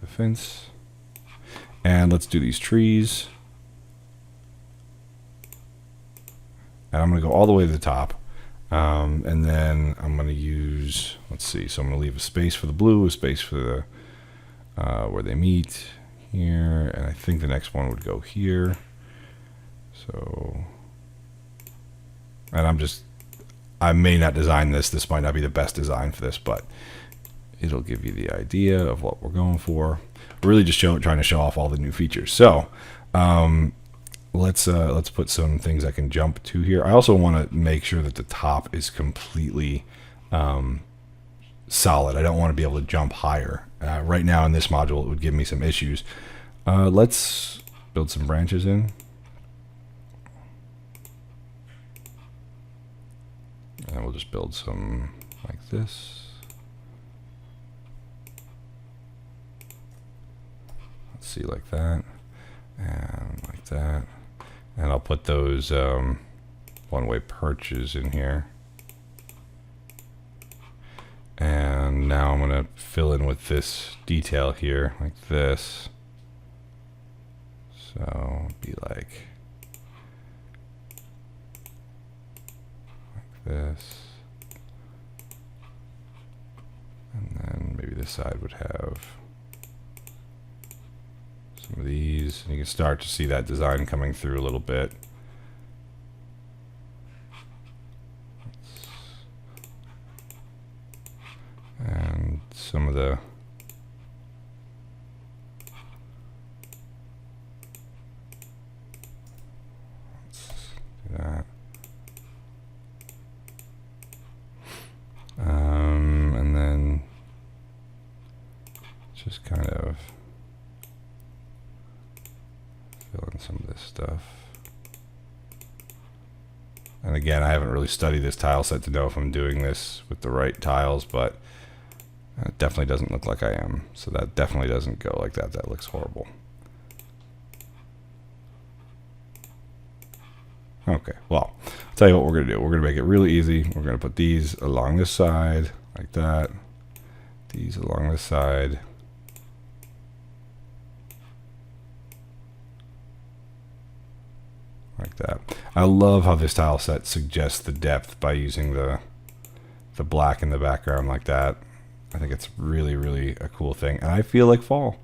fence, and let's do these trees. And I'm going to go all the way to the top. And then I'm going to use, let's see, so I'm going to leave a space for the blue, a space for the where they meet here, and I think the next one would go here. So, and I may not design this might not be the best design for this, but it'll give you the idea of what we're going for. We're really just trying to show off all the new features. So let's put some things I can jump to here. I also want to make sure that the top is completely solid. I don't want to be able to jump higher. Right now in this module it would give me some issues. Let's build some branches in. And we'll just build some like this. see, like that, and like that. And I'll put those one-way perches in here. And now I'm going to fill in with this detail here, like this. So it'd be like this. And then maybe this side would have some of these. And you can start to see that design coming through a little bit. And some of the that. And then just kind of fill in some of this stuff. And again, I haven't really studied this tile set to know if I'm doing this with the right tiles, but it definitely doesn't look like I am. So that definitely doesn't go like that. That looks horrible. Okay, well, I'll tell you what we're going to do. We're going to make it really easy. We're going to put these along this side, like that. These along this side. Like that. I love how this tile set suggests the depth by using the black in the background like that. I think it's really, really a cool thing. And I feel like fall.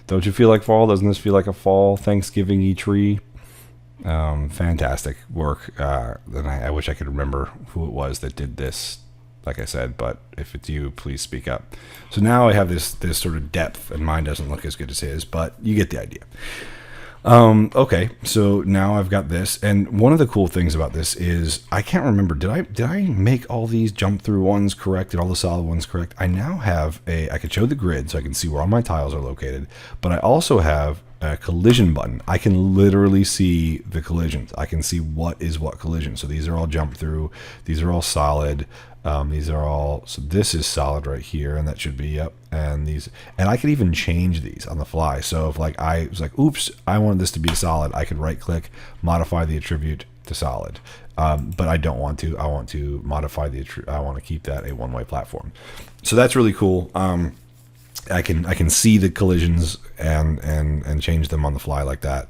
Don't you feel like fall? Doesn't this feel like a fall Thanksgiving-y tree? Fantastic work. And I wish I could remember who it was that did this, like I said, but if it's you, please speak up. So now I have this sort of depth, and mine doesn't look as good as his, but you get the idea. Okay, so now I've got this, and one of the cool things about this is I can't remember, did I make all these jump through ones correct and all the solid ones correct? I now have I could show the grid so I can see where all my tiles are located, but I also have a collision button. I can literally see the collisions. I can see what is what collision. So these are all jump through, these are all solid. These are all, so this is solid right here, and that should be, yep. And these, and I could even change these on the fly. So if like I was like, oops, I wanted this to be solid, I could right click, modify the attribute to solid. But I don't want to. I want to modify the I want to keep that a one-way platform. So that's really cool. I can see the collisions and change them on the fly like that.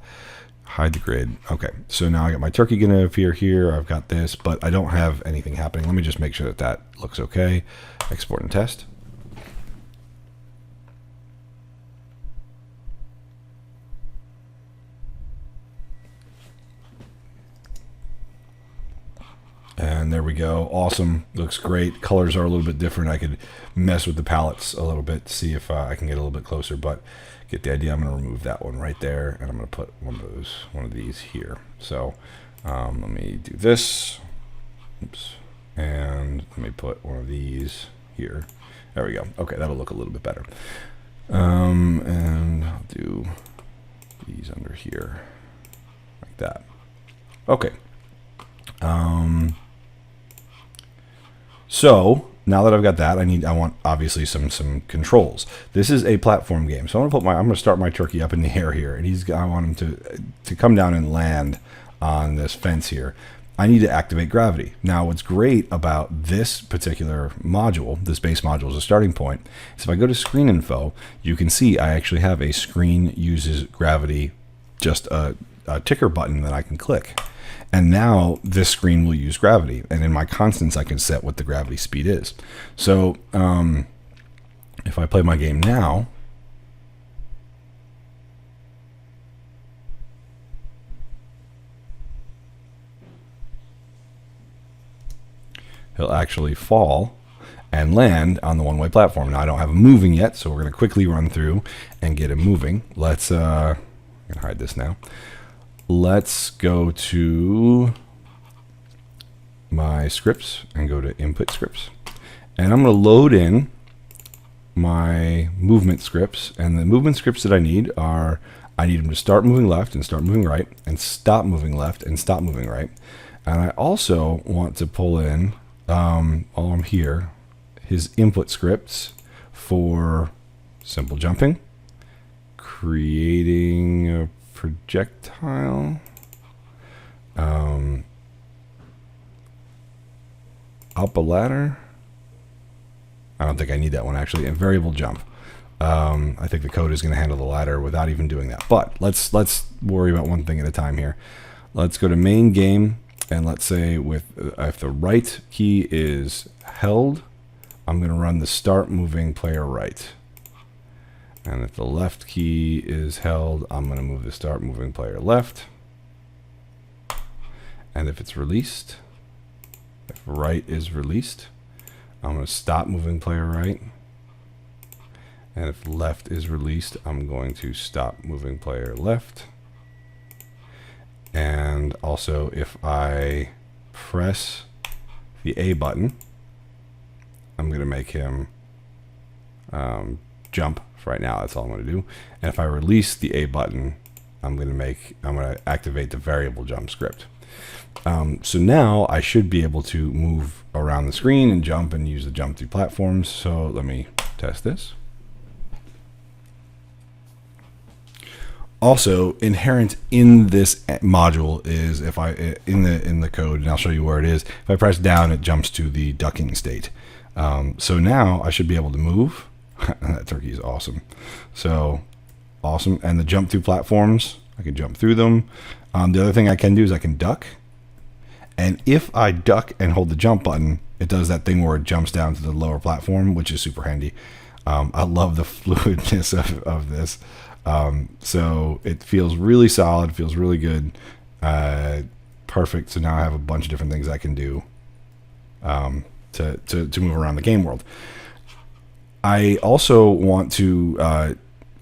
Hide the grid. Okay, so now I got my turkey going to appear here. I've got this, but I don't have anything happening. Let me just make sure that that looks okay. Export and test. And there we go. Awesome. Looks great. Colors are a little bit different. I could mess with the palettes a little bit to see if I can get a little bit closer, but get the idea. I'm going to remove that one right there, and I'm going to put one of these here. So let me do this. Oops. And let me put one of these here. There we go. Okay, that'll look a little bit better. And I'll do these under here like that. Okay. So now that I've got that, I want obviously some controls. This is a platform game, so I'm gonna start my turkey up in the air here, and I want him to come down and land on this fence here. I need to activate gravity. Now, what's great about this particular module, this base module as a starting point, is if I go to screen info, you can see I actually have a screen uses gravity, just a ticker button that I can click. And now this screen will use gravity. And in my constants, I can set what the gravity speed is. So if I play my game now, he'll actually fall and land on the one-way platform. Now I don't have him moving yet, so we're going to quickly run through and get him moving. Let's I'm going to hide this now. Let's go to my scripts and go to input scripts. And I'm going to load in my movement scripts. And the movement scripts that I need are, I need him to start moving left and start moving right, and stop moving left and stop moving right. And I also want to pull in, while I'm here, his input scripts for simple jumping, creating a projectile. Up a ladder. I don't think I need that one actually. And variable jump. I think the code is going to handle the ladder without even doing that. But let's worry about one thing at a time here. Let's go to main game, and let's say if the right key is held, I'm going to run the start moving player right. And if the left key is held, I'm going to move the start moving player left. And if it's released, if right is released, I'm going to stop moving player right. And if left is released, I'm going to stop moving player left. And also, if I press the A button, I'm going to make him jump for right now. That's all I'm going to do. And if I release the A button, I'm going to activate the variable jump script. So now I should be able to move around the screen and jump and use the jump through platforms. So let me test this. Also, inherent in this module is if I in the code, and I'll show you where it is. If I press down, it jumps to the ducking state. So now I should be able to move. That turkey is awesome. So awesome, and the jump through platforms, I can jump through them. The other thing I can do is I can duck, and if I duck and hold the jump button, it does that thing where it jumps down to the lower platform, which is super handy. I love the fluidness of this. So it feels really solid, feels really good, perfect. So now I have a bunch of different things I can do to move around the game world. I also want to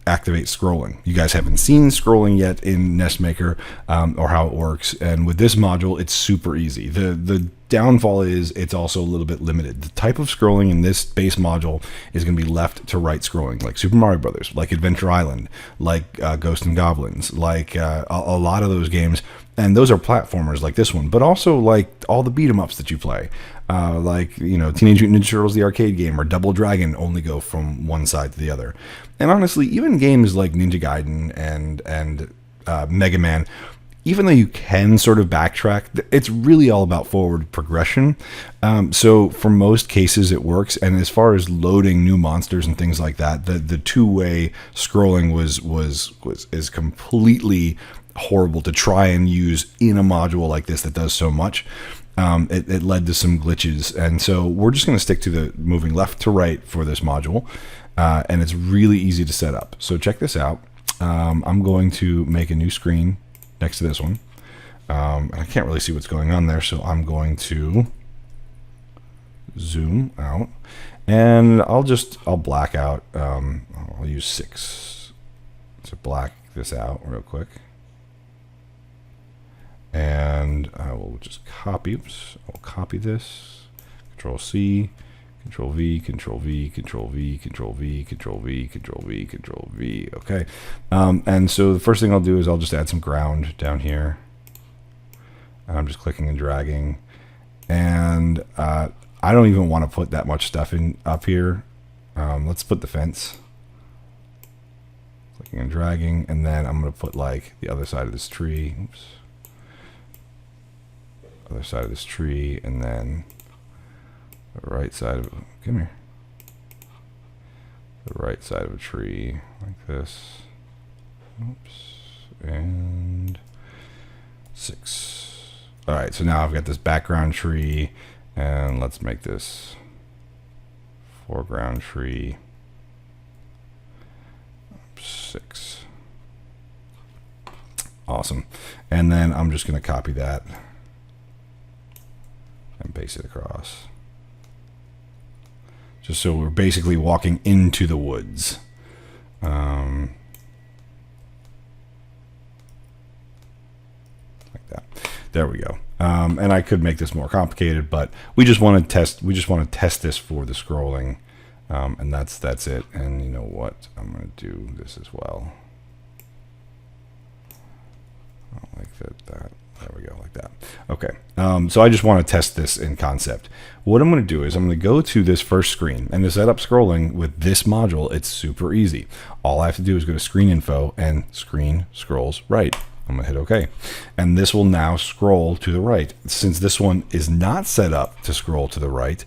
activate scrolling. You guys haven't seen scrolling yet in NESmaker or how it works, and with this module it's super easy. The downfall is it's also a little bit limited. The type of scrolling in this base module is going to be left to right scrolling, like Super Mario Brothers, like Adventure Island, like Ghosts and Goblins, like a lot of those games. And those are platformers like this one, but also like all the beat 'em ups that you play, like Teenage Mutant Ninja Turtles the arcade game or Double Dragon only go from one side to the other. And honestly, even games like Ninja Gaiden and Mega Man, even though you can sort of backtrack, it's really all about forward progression. So for most cases it works. And as far as loading new monsters and things like that, the two-way scrolling is completely horrible to try and use in a module like this that does so much. It led to some glitches, and so we're just going to stick to the moving left to right for this module, and it's really easy to set up. So check this out. I'm going to make a new screen next to this one. And I can't really see what's going on there, so I'm going to zoom out, and I'll black out. I'll use 6 to black this out real quick. And I will just copy. I'll copy this. Control C, Control V, Control V, Control V, Control V, Control V, Control V, Control V. Okay. And so the first thing I'll do is I'll just add some ground down here. And I'm just clicking and dragging. And I don't even want to put that much stuff in up here. Let's put the fence. Clicking and dragging, and then I'm going to put like the other side of this tree. Oops. Other side of this tree, and then the right side of the right side of a tree like this. Oops, and 6. All right, so now I've got this background tree, and let's make this foreground tree. 6. Awesome. And then I'm just going to copy that and paste it across. Just so we're basically walking into the woods. Like that. There we go. And I could make this more complicated, but we just want to test. We just want to test this for the scrolling, and that's it. And you know what? I'm going to do this as well. Like that. There we go, like that. Okay, so I just want to test this in concept. What I'm going to do is I'm going to go to this first screen, and to set up scrolling with this module, it's super easy. All I have to do is go to screen info and screen scrolls right. I'm going to hit OK. And this will now scroll to the right. Since this one is not set up to scroll to the right,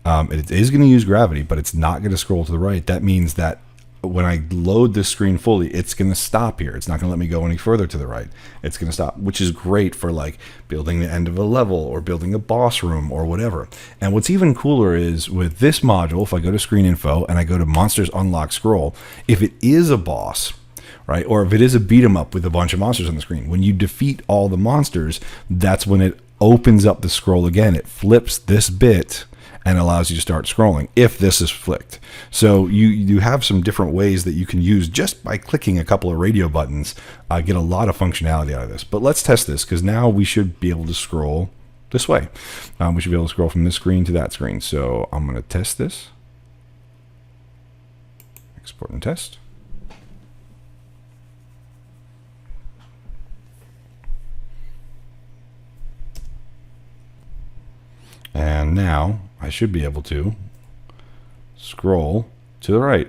it is going to use gravity, but it's not going to scroll to the right. That means that when I load this screen fully, it's going to stop here. It's not going to let me go any further to the right. It's going to stop, which is great for like building the end of a level or building a boss room or whatever. And what's even cooler is with this module, if I go to screen info and I go to monsters unlock scroll, if it is a boss, right, or if it is a beat 'em up with a bunch of monsters on the screen, when you defeat all the monsters, that's when it opens up the scroll again. It flips this bit and allows you to start scrolling if this is flicked. So you have some different ways that you can use just by clicking a couple of radio buttons, get a lot of functionality out of this. But let's test this, because now we should be able to scroll this way. We should be able to scroll from this screen to that screen. So I'm going to test this. Export and test. And now I should be able to scroll to the right.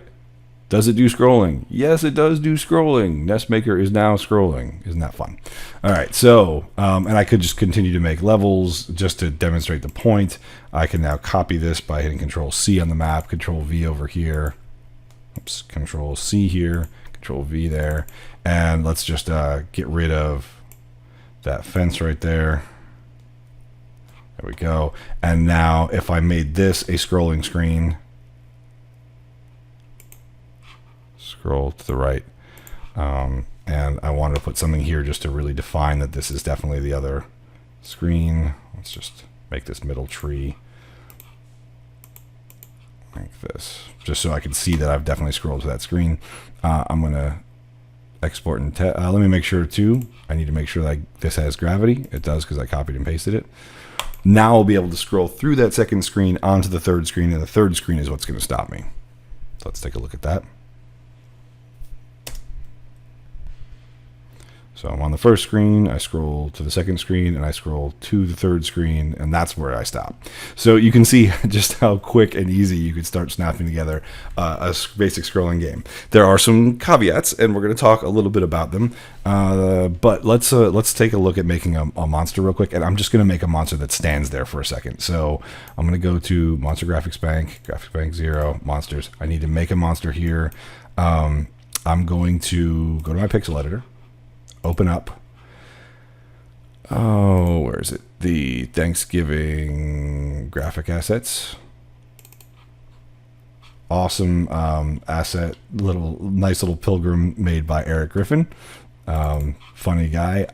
Does it do scrolling? Yes, it does do scrolling. NESmaker is now scrolling. Isn't that fun? All right, so, and I could just continue to make levels just to demonstrate the point. I can now copy this by hitting Control-C on the map, Control-V over here. Oops, Control-C here, Control-V there. And let's just get rid of that fence right there. There we go. And now if I made this a scrolling screen, scroll to the right, and I wanted to put something here just to really define that this is definitely the other screen. Let's just make this middle tree like this, just so I can see that I've definitely scrolled to that screen. I'm going to export and let me make sure too. I need to make sure that this has gravity. It does, because I copied and pasted it. Now I'll be able to scroll through that second screen onto the third screen, and the third screen is what's going to stop me. So let's take a look at that. So I'm on the first screen, I scroll to the second screen, and I scroll to the third screen, and that's where I stop. So you can see just how quick and easy you could start snapping together a basic scrolling game. There are some caveats, and we're going to talk a little bit about them. But let's take a look at making a monster real quick, and I'm just going to make a monster that stands there for a second. So I'm going to go to Monster Graphics Bank, Graphics Bank 0, Monsters. I need to make a monster here. I'm going to go to my pixel editor. Open up. Oh, where is it? The Thanksgiving graphic assets. Awesome asset, nice little pilgrim made by Eric Griffin. Funny guy.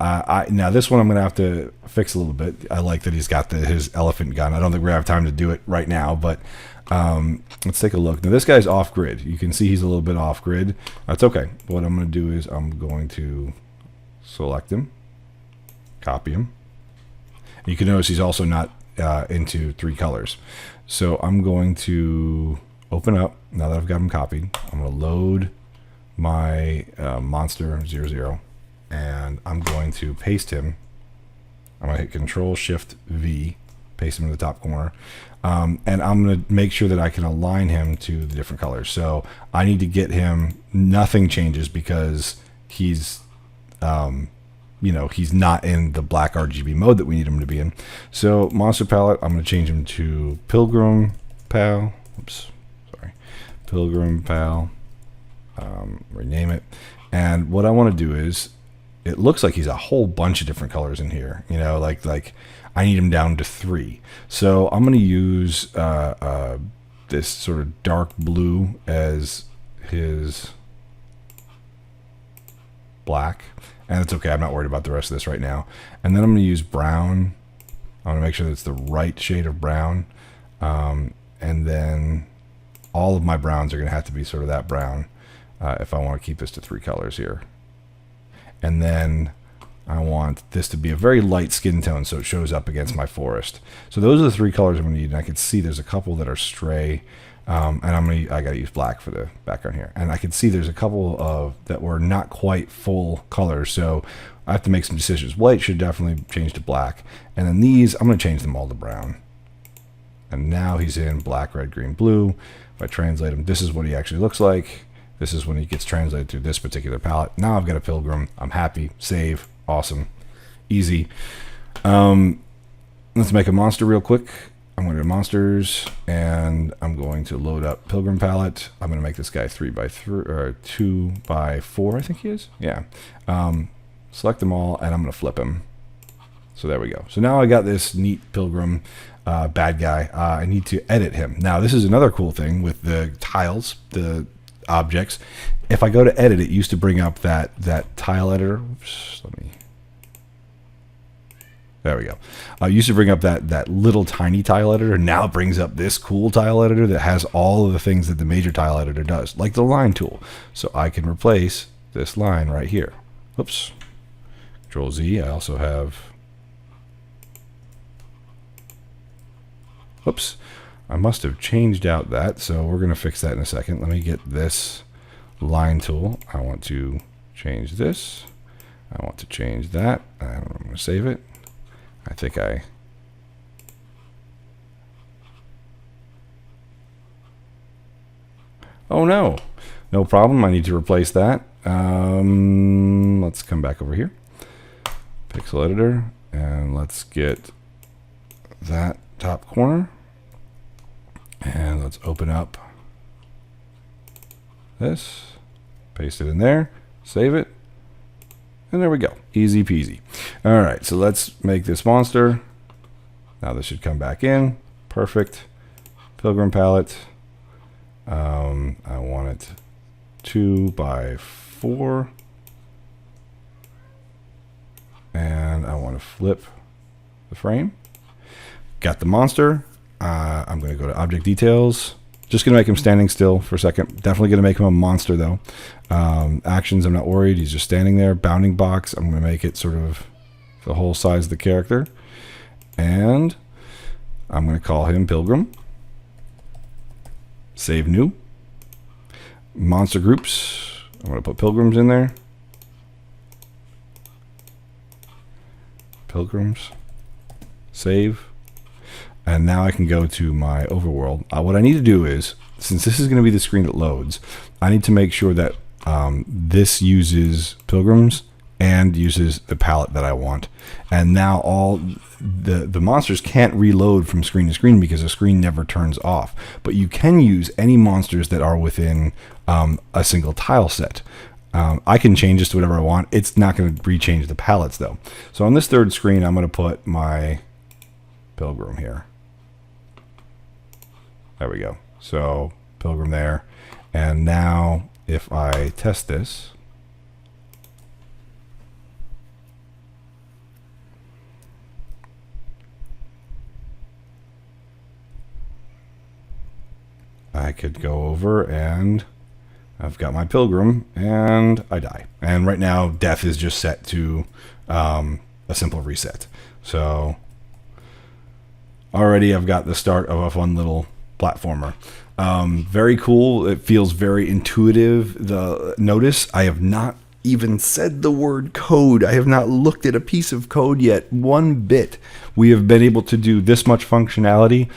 Now this one I'm gonna have to fix a little bit. I like that he's got his elephant gun. I don't think we're gonna have time to do it right now, but let's take a look. Now this guy's off grid. You can see he's a little bit off grid. That's okay. What I'm gonna do is I'm going to select him, copy him. You can notice he's also not into 3 colors. So I'm going to open up, now that I've got him copied, I'm going to load my monster 00, and I'm going to paste him. I'm going to hit Control-Shift-V, paste him in the top corner. And I'm going to make sure that I can align him to the different colors. So I need to get him, nothing changes because he's he's not in the black RGB mode that we need him to be in. So monster palette, I'm going to change him to Pilgrim Pal. Oops, sorry, Pilgrim Pal. Rename it. And what I want to do is, it looks like he's a whole bunch of different colors in here. Like I need him down to 3. So I'm going to use this sort of dark blue as his black, and it's okay, I'm not worried about the rest of this right now. And then I'm going to use brown. I want to make sure that it's the right shade of brown, and then all of my browns are going to have to be sort of that brown if I want to keep this to 3 colors here. And then I want this to be a very light skin tone so it shows up against my forest. So those are the 3 colors I'm going to need, and I can see there's a couple that are stray. And I gotta use black for the background here. And I can see there's a couple of that were not quite full colors, so I have to make some decisions. White should definitely change to black, and then these I'm gonna change them all to brown. And now he's in black, red, green, blue. If I translate him, this is what he actually looks like. This is when he gets translated through this particular palette. Now I've got a pilgrim. I'm happy. Save. Awesome. Easy. Let's make a monster real quick. I'm going to go to monsters, and I'm going to load up pilgrim palette. I'm going to make this guy 3x3 or 2x4, I think he is. Yeah. Select them all, and I'm going to flip him. So there we go. So now I got this neat pilgrim bad guy. I need to edit him. Now this is another cool thing with the tiles, the objects. If I go to edit, it used to bring up that tile editor. Oops, there we go. Used to bring up that little tiny tile editor. Now it brings up this cool tile editor that has all of the things that the major tile editor does, like the line tool. So I can replace this line right here. Oops. Control Z. I also have. Oops. I must have changed out that, so we're going to fix that in a second. Let me get this line tool. I want to change this. I want to change that. I'm going to save it. I think oh no, no problem. I need to replace that. Let's come back over here. Pixel editor, and let's get that top corner. And let's open up this, paste it in there, save it, and there we go. Easy peasy. All right, so let's make this monster. Now this should come back in. Perfect. Pilgrim palette. I want it 2x4. And I want to flip the frame. Got the monster. I'm going to go to object details. Just going to make him standing still for a second. Definitely going to make him a monster though. Actions, I'm not worried. He's just standing there. Bounding box, I'm going to make it sort of the whole size of the character. And I'm going to call him Pilgrim. Save new. Monster groups. I'm going to put pilgrims in there. Pilgrims. Save. And now I can go to my overworld. What I need to do is, since this is going to be the screen that loads, I need to make sure that this uses pilgrims and uses the palette that I want. And now all the monsters can't reload from screen to screen because the screen never turns off. But you can use any monsters that are within a single tile set. I can change this to whatever I want. It's not going to rechange the palettes though. So on this third screen, I'm going to put my pilgrim here. There we go. So pilgrim there. And now if I test this, I could go over and I've got my pilgrim and I die. And right now death is just set to a simple reset. So already I've got the start of a fun little platformer. Very cool. It feels very intuitive. Notice I have not even said the word code. I have not looked at a piece of code yet, one bit. We have been able to do this much functionality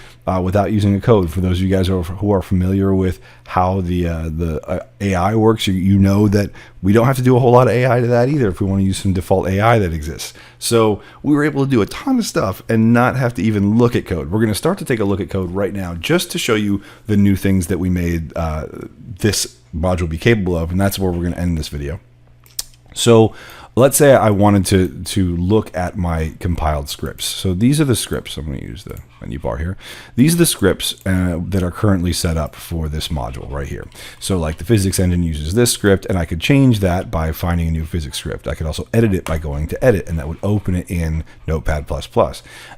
without using a code. For those of you guys who are familiar with how the AI works, you know that we don't have to do a whole lot of AI to that either if we want to use some default AI that exists. So we were able to do a ton of stuff and not have to even look at code. We're going to start to take a look at code right now just to show you the new things that we made this module be capable of, and that's where we're going to end this video. So let's say I wanted to look at my compiled scripts. So these are the scripts. I'm going to use the menu bar here. These are the scripts that are currently set up for this module right here. So like the physics engine uses this script, and I could change that by finding a new physics script. I could also edit it by going to edit, and that would open it in Notepad++.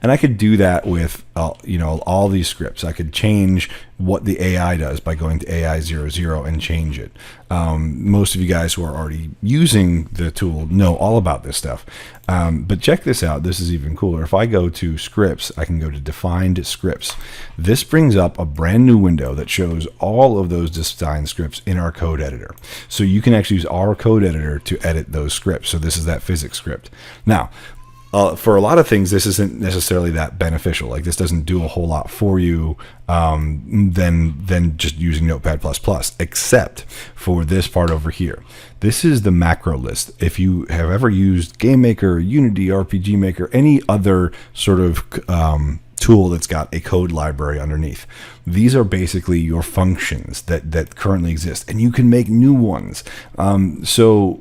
And I could do that with all these scripts. I could change what the AI does by going to AI00 and change it. Most of you guys who are already using the tool know all about this stuff. But check this out. This is even cooler. If I go to scripts, I can go to defined scripts. This brings up a brand new window that shows all of those defined scripts in our code editor. So you can actually use our code editor to edit those scripts. So this is that physics script. Now, for a lot of things, this isn't necessarily that beneficial. Like, this doesn't do a whole lot for you than just using Notepad++, except for this part over here. This is the macro list. If you have ever used GameMaker, Unity, RPG Maker, any other sort of tool that's got a code library underneath, these are basically your functions that currently exist, and you can make new ones. So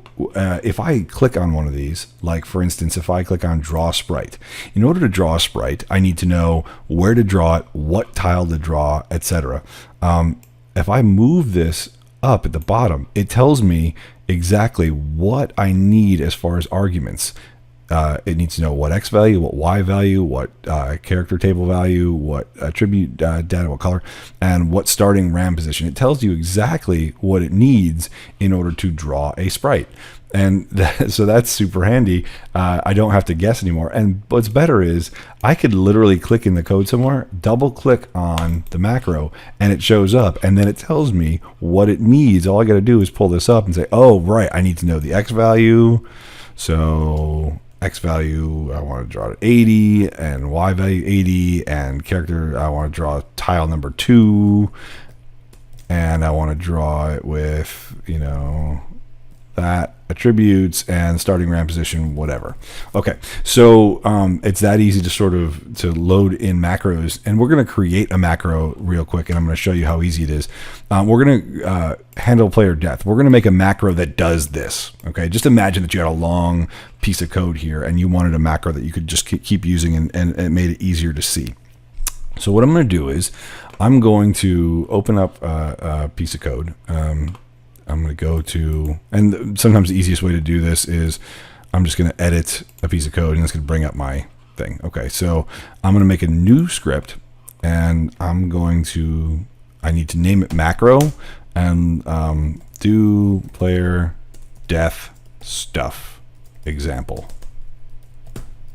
if I click on one of these, like for instance, if I click on draw sprite, in order to draw a sprite, I need to know where to draw it, what tile to draw, etc. If I move this up at the bottom, it tells me exactly what I need as far as arguments. It needs to know what X value, what Y value, what character table value, what attribute data, what color, and what starting RAM position. It tells you exactly what it needs in order to draw a sprite. And so that's super handy. I don't have to guess anymore. And what's better is I could literally click in the code somewhere, double click on the macro, and it shows up. And then it tells me what it needs. All I got to do is pull this up and say, oh, right, I need to know the X value. So X value, I want to draw it at 80, and Y value 80, and character, I want to draw tile number 2, and I want to draw it with, that attributes and starting RAM position, whatever. Okay, so it's that easy to sort of to load in macros, and we're going to create a macro real quick, and I'm going to show you how easy it is. We're going to handle player death. We're going to make a macro that does this. Okay, just imagine that you had a long piece of code here, and you wanted a macro that you could just keep using, and it made it easier to see. So what I'm going to do is I'm going to open up a piece of code. I'm going to go to, and sometimes the easiest way to do this is I'm just going to edit a piece of code, and it's going to bring up my thing. Okay, so I'm going to make a new script, and I need to name it macro, and do player death stuff example.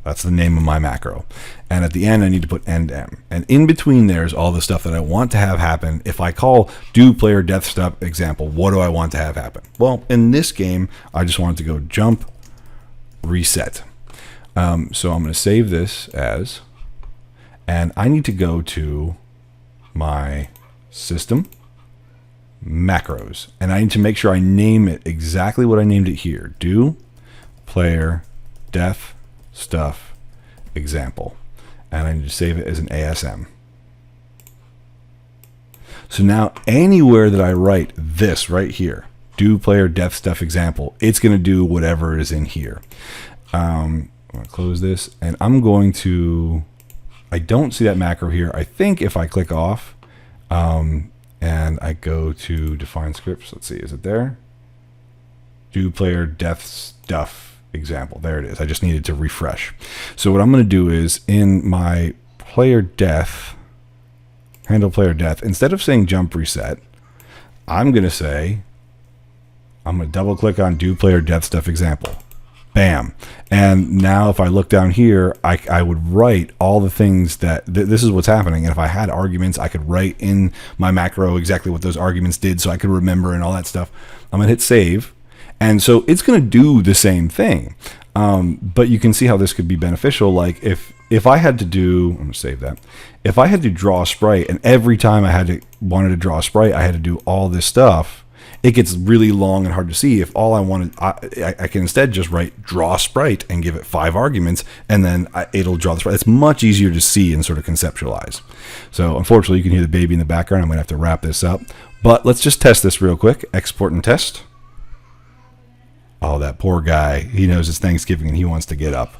That's the name of my macro. And at the end, I need to put end M. And in between there's all the stuff that I want to have happen. If I call do player death stuff example, what do I want to have happen? Well, in this game, I just want it to go jump, reset. So I'm going to save this as, and I need to go to my system, macros. And I need to make sure I name it exactly what I named it here. Do player death stuff example, and I need to save it as an ASM. So now anywhere that I write this right here, do player death stuff example, it's going to do whatever is in here. I'm going to close this, and I'm going to, I don't see that macro here. I think if I click off and I go to define scripts, let's see, is it there? Do player death stuff example. There it is. I just needed to refresh. So what I'm going to do is in my player death, handle player death, instead of saying jump reset, I'm going to double click on do player death stuff example. Bam. And now if I look down here, I would write all the things that this is what's happening. And if I had arguments, I could write in my macro exactly what those arguments did so I could remember and all that stuff. I'm going to hit save. And so it's going to do the same thing. But you can see how this could be beneficial. Like if I had to do, I'm going to save that. If I had to draw a sprite, and every time I wanted to draw a sprite, I had to do all this stuff, it gets really long and hard to see. If all I wanted, I can instead just write draw sprite and give it 5 arguments, and then it'll draw the sprite. It's much easier to see and sort of conceptualize. So unfortunately, you can hear the baby in the background. I'm going to have to wrap this up. But let's just test this real quick. Export and test. Oh, that poor guy. He knows it's Thanksgiving and he wants to get up.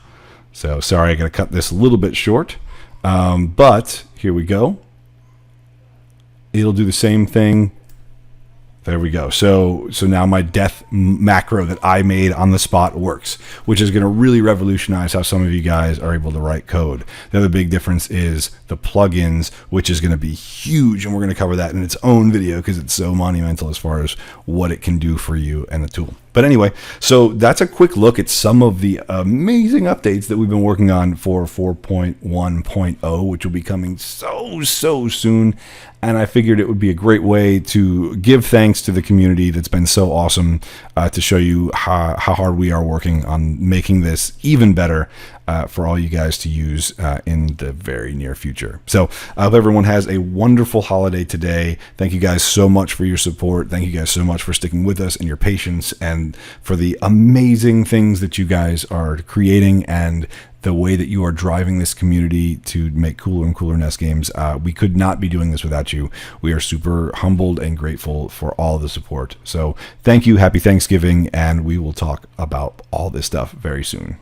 So sorry, I got to cut this a little bit short. But here we go. It'll do the same thing There we go. So now my death macro that I made on the spot works, which is going to really revolutionize how some of you guys are able to write code. The other big difference is the plugins, which is going to be huge, and we're going to cover that in its own video because it's so monumental as far as what it can do for you and the tool. But anyway, so that's a quick look at some of the amazing updates that we've been working on for 4.1.0, which will be coming so soon. And I figured it would be a great way to give thanks to the community that's been so awesome, to show you how hard we are working on making this even better for all you guys to use in the very near future. So I hope everyone has a wonderful holiday today. Thank you guys so much for your support. Thank you guys so much for sticking with us and your patience, and for the amazing things that you guys are creating and the way that you are driving this community to make cooler and cooler NES games. We could not be doing this without you. We are super humbled and grateful for all the support. So thank you, happy Thanksgiving, and we will talk about all this stuff very soon.